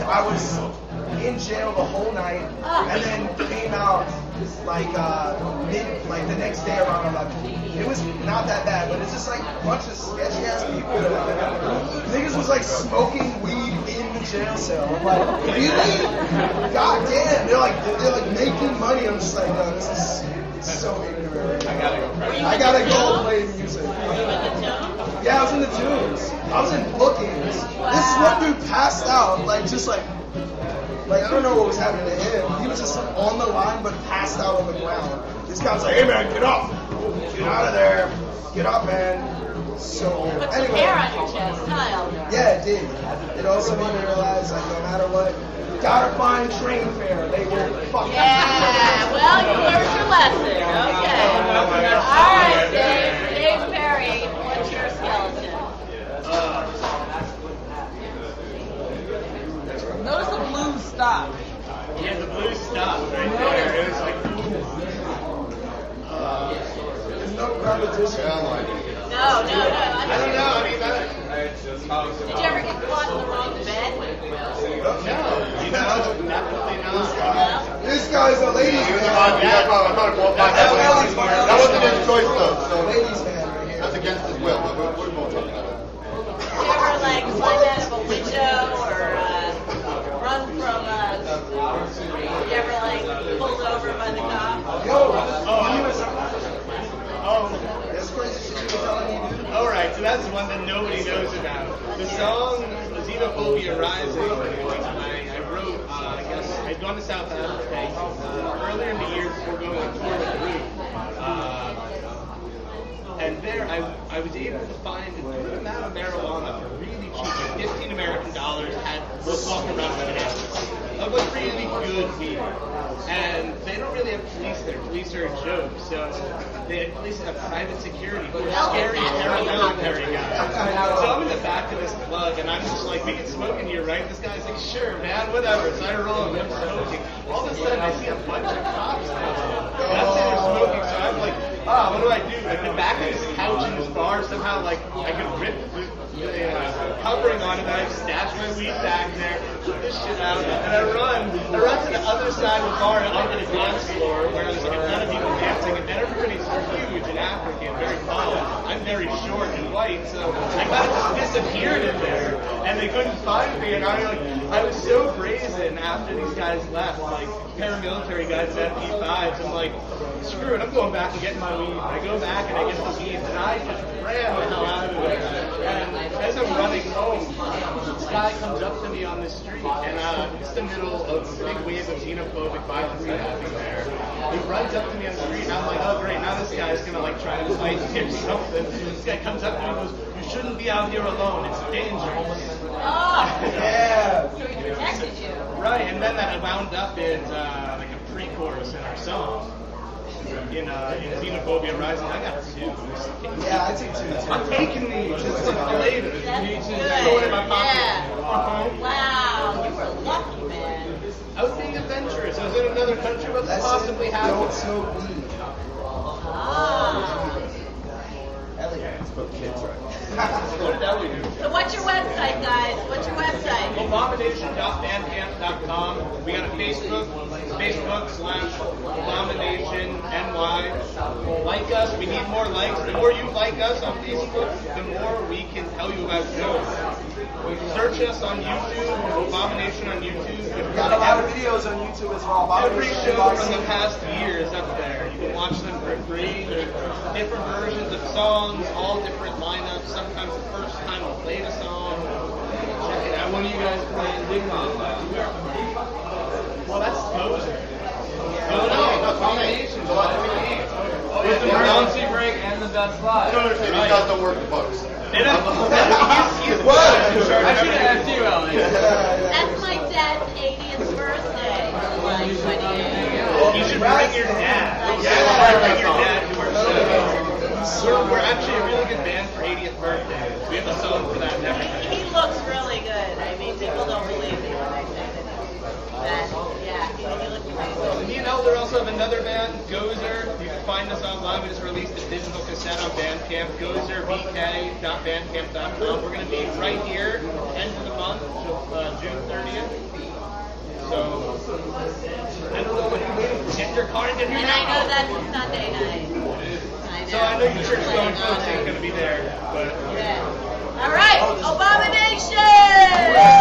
I was in jail the whole night, and then came out like the next day around 11. It was not that bad, but it's just like a bunch of sketchy ass people. Niggas was like smoking weed in the jail cell. I'm like, really? God damn! They're like making money. I'm just like, no, this is so ignorant. I gotta go play music. Yeah, I was in the tunes. I was in bookings. This one dude passed out, like I don't know what was happening to him. He was just on the line, but passed out on the ground. This guy was like, "Hey man, get up, get out of there, get up, man." So weird. Put some hair on your chest, style. Yeah, it did. It also made me realize, like, no matter what, you gotta find train fare. They will fuck. Yeah. Well, you learned your lesson. Okay. All right, Dave Perry, what's your skeleton? Notice the blue stop. Yeah, the blue stop right there. It was like, There's no competition. No. I don't know. I mean, Did you ever get caught in the wrong bed? no, definitely not. This guy's a ladies man. That wasn't his choice though, so Ladies man right here. that's against his will, but we're both talking about it. Did you ever like climb out of a window or run from you ever like pulled over by the cop? That's crazy shit you were telling me, dude. All right, so that's one that nobody knows about. The song "Xenophobia Rising." I wrote. I guess I'd gone to South Africa earlier in the year before going on tour with the group. And there, I was able to find a good amount of marijuana for really cheap, like $15 was walking around with an ounce of like really good weed. And they don't really have police there. Police are a joke. So police have private security who are scary paramilitary guys. So I'm in the back of this club and I'm just like, we can smoke in here, right? This guy's like, sure, man, whatever. So I roll and I'm smoking. All of a sudden I see a bunch of cops come in. And I'm sitting there smoking, so I'm like, what do I do? Like the back of this couch in this bar, somehow like I could rip the covering on it, and I stash my weed back there, put this shit out, and I run to the other side of the bar and onto the dance floor where there's like a ton of people dancing, and everybody's huge and African, very tall. I'm very short and white, so I kind of just disappeared in there, and they couldn't find me, and I was so brazen after these guys left, like paramilitary guys at MP5s. I'm like, screw it, I'm going back and getting my weed. I go back and I get the weed, and I just ran the hell out of there. And as I'm running home, this guy comes up to me on the street, and it's the middle of a big wave of xenophobic violence happening there. He runs up to me on the street, and I'm like, oh great, now this guy's gonna like try to fight me or something. This guy comes up to me and goes, you shouldn't be out here alone, it's dangerous. Oh, Yeah. so he protected you. Right, and then that wound up in like a pre-chorus in our song. In Xenophobia Rising, I got 2. Yeah, I take 2 too. I'm taking these just for later. That's These good. going in my pocket. Yeah. Wow, you were lucky, man. I was being adventurous. I was in another country. What could That's possibly it. happen? Don't smoke weed. Ah. Elliot. But kids, right? What did Ellie do? So what's your website, guys? What's your website? Abomination.bandcamp.com. We got a Facebook/abominationny. Like us. We need more likes. The more you like us on Facebook, the more we can tell you about shows. Search us on YouTube, Abomination on YouTube. Got a lot of videos on YouTube as well. Every show from the past year is up there. You can watch them for free. There's different versions of songs, all different lineups. Sometimes the first time we played a song. Check it out. When are you guys playing Big Mom? Well, that's Gozer. No, Abomination. With the emergency break and the best live. These guys don't work the bucks. He's What? I should have asked you, Ellie. That's my dad's 80th birthday. Like 28. You should bring your dad. Yeah, bring your dad to our show. We're actually a really good band for 80th birthday. We have a song for that and everything. He looks really good. I mean, people don't believe me when I say that. Yeah, he looks amazing. Me and Elder also have another band, Gozer. You can find us online. We just released a digital cassette on Bandcamp, gozervk.bandcamp.com. We're going to be right here, end of the month, June 30th. car and get here And now. I know that's a Sunday night. So I know your church going folks ain't gonna be there, but. Yeah. All right, Obama Nation!